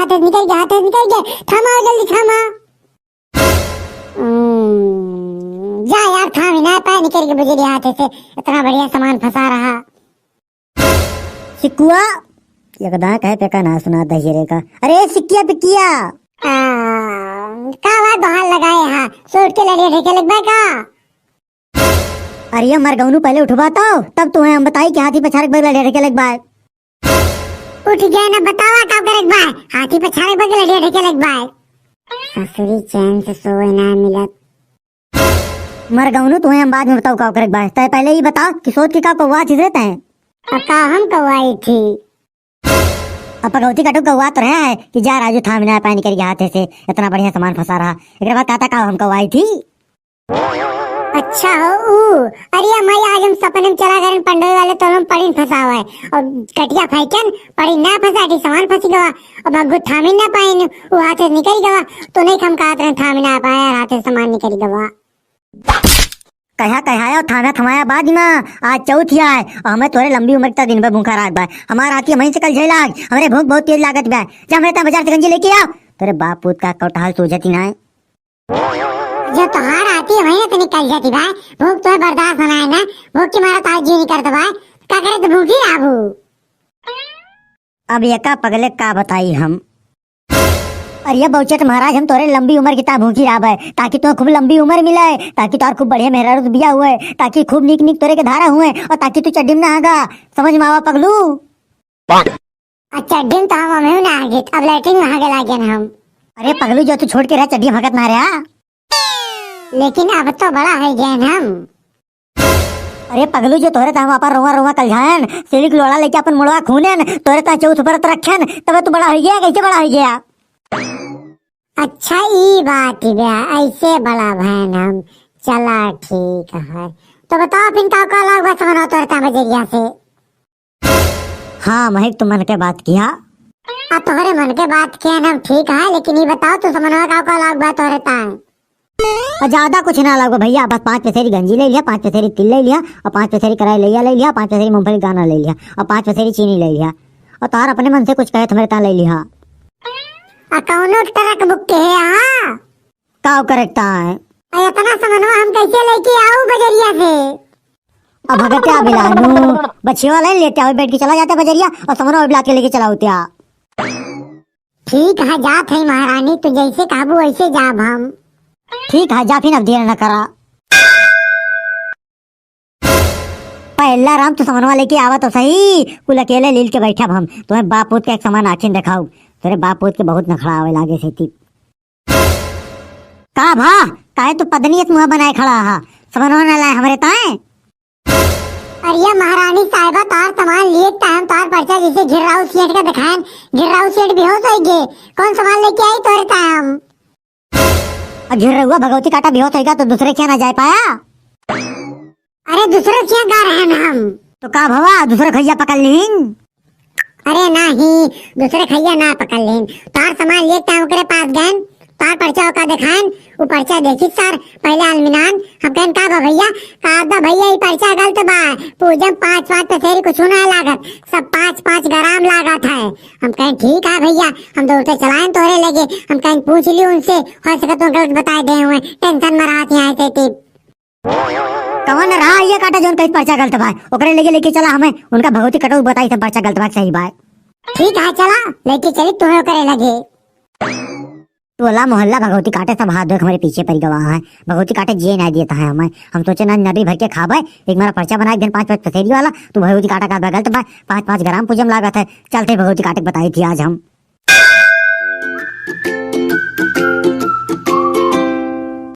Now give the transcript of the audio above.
हाथ से निकल गया, हाथ से निकल गया। थामा जल्दी थामा। जा यार थाम ही ना पाए, निकल के बुझे हाथ से, इतना बढ़िया सामान फंसा रहा। सिकुआ यकदा कहे पे का ना सुना दहीरे का। अरे सिक्किया पिक्किया का बात बहाल लगाए हा, सोट के लड़े ढेके लग बाय का। अरे मर गौनू पहले उठवा तो तब तुम्हें हम बताई कि हाथी पे छाड़क बगल ढेके लग बाय। उठ गया ना, बतावा का करक बाय, हाथी पे छाड़क बगल ढेके लग बाय। ससुरी चैन से सोए ना मिलत। मर गौनू तुम्हें हम बाद में बताओ का करक बाय, तय पहले ही बता कि सोच के का कौवा चीज रहते हैं। का हम कवाई थी। अब पगौती कटो कौवा तो रहा है कि जा राजू थाम ना पानी कर गया हाथे से, इतना बढ़िया सामान फंसा रहा। एक बात कहता का हम कौवाई थी। अच्छा हो अरे मैं आज हम सपने में चला गए पंडोई वाले तो हम पड़ी फंसा हुआ है और कटिया फैकन पड़ी ना फंसा दी, सामान फंसी गवा और भगु थामी ना पाए, वो हाथ से निकल गवा तो नहीं हम कहते रहे थामी ना पाए, हाथ से सामान निकल गवा। कहा थाना थमाया बाद में आज चौथ है और हमें तोरे लंबी उम्र तक दिन भर भूखा रात बा। हमारा आती वहीं से कल झेलाग, हमारे भूख बहुत तेज लागत बा। जब मैं बाजार से गंजी लेके आओ तेरे बाप पूत का कौटहाल सूझती ना है। जब तोहार आती है वहीं तो निकल जाती भाई, भूख तो बर्दाश्त होना है ना, भूख की मारा ताज जी नहीं करता भाई, क्या करे तो भूखी राबू। अब ये का पगले का बताई हम। अरे बहुचट महाराज हम तोरे लंबी उम्र की भूखी राब है ताकि तुम्हें खूब लंबी उम्र मिले, ताकि तोर खूब बढ़िया मेहरा बिया हुए, ताकि खूब निक निक तोरे के धारा हुए और ताकि तू चड्डी में ना आगा। समझ में आवा पगलू। चड्डी तो हम हमें ना आगे, अब लैट्रिन में आगे लागे ना हम। अरे पगलू जो तू छोड़ के रहा चड्डी भगत ना रहा, लेकिन अब तो बड़ा है गए हम। अरे पगलू जो तोरे ताम अपन रोवा रोवा कल जान सिलिक लोड़ा लेके अपन मुड़वा खूनेन तोरे ता चौथ पर रखन तब तू बड़ा हो गया। कैसे बड़ा हो गया? अच्छा ई बात बा, ऐसे बड़ा बहन हम, चला ठीक है। तो बताओ फिर का लाग बस मना तोरे ता बजरिया से। हाँ महक तुम मन के बात किया। अब तोहरे मन के बात किया ना ठीक है, लेकिन ये बताओ तू समझवा का लाग बा तोरे ता। और ज्यादा कुछ ना लगो भैया, बस 5 पसेरी गंजी ले लिया, 5 पसेरी तिल ले लिया और 5 पसेरी कराई ले लिया, 5 पसेरी मूंगफली दाना ले लिया और 5 पसेरी चीनी ले लिया और तार अपने मन से कुछ कहे तुम्हारे ता ले लिया। कौनो ट्रक बुक के है हां का करेक्ट है। इतना समझवा हम कैसे लेके आऊं बजरिया से। अब भगत्या बिलानू बच्चियों ले लेते आओ, बैठ के चला जाता बजरिया और समनो बिला के लेके चला होत्या। ठीक है जात है महारानी, तू जैसे काबू वैसे जाब हम। ठीक है जा फिर, अब देर न करा। पहला राम तू समनवा लेके आवा तो सही, कुल अकेले लील के बैठा हम तुम्हें बाप पूत के एक समान आखिन दिखाऊ। तेरे बाप पूत के बहुत नखड़ा आवे लागे से ती का भा काहे तू पदनीत मुंह बनाए खड़ा हा, समनवा न लाए हमरे ताए। अरे महारानी साहिबा तार सामान लिए टाइम तार पर्चा जिसे घिराऊ सेठ का दिखाएं, घिराऊ सेठ बेहोश हो गए, कौन सामान लेके आई तोरे टाइम। घिर हुआ भगवती काटा बेहोश होगा तो दूसरे क्या ना जा पाया। अरे दूसरे क्या गा रहे हैं हम तो का भवा दूसरे खैया पकड़ लीन। अरे नहीं दूसरे खैया ना पकड़ लेन, तार सामान लिए टाइम करे पास गए, तार पर्चा का दिखाएं, वो पर्चा देखी सर पहले अलमिनान हम कहन का भैया का भैया ये पर्चा गलत बा, पूजन 5 पसेरी कुछ ना लागत, सब 5 ग्राम लागत है। हम कहें ठीक है भैया, हम दौड़ते चलाएं तोरे लगे, हम कहें पूछ ली उनसे हो सके तो गलत बता दे हुए, टेंशन में रात यहाँ से टिप कौन रहा ये काटा जोन कहीं पर्चा गलत बा ओकरे लेके चला हमें, उनका भगवती कटो बताई सब पर्चा गलत बा सही बा। ठीक है चला लेके चली तुम्हें करे लगे। टोला मोहल्ला भगवती काटे सब हाथ धोए हमारे पीछे पड़ गवा है, भगवती काटे जिए ना देता है हमें। हम सोचे ना नदी भर के खाबे, एक मेरा पर्चा बना दिन 5 पसेरी वाला, तो भगवती काटा का गलत बा 5 ग्राम पूजम लागत है। चलते भगवती काटे बताई थी आज हम।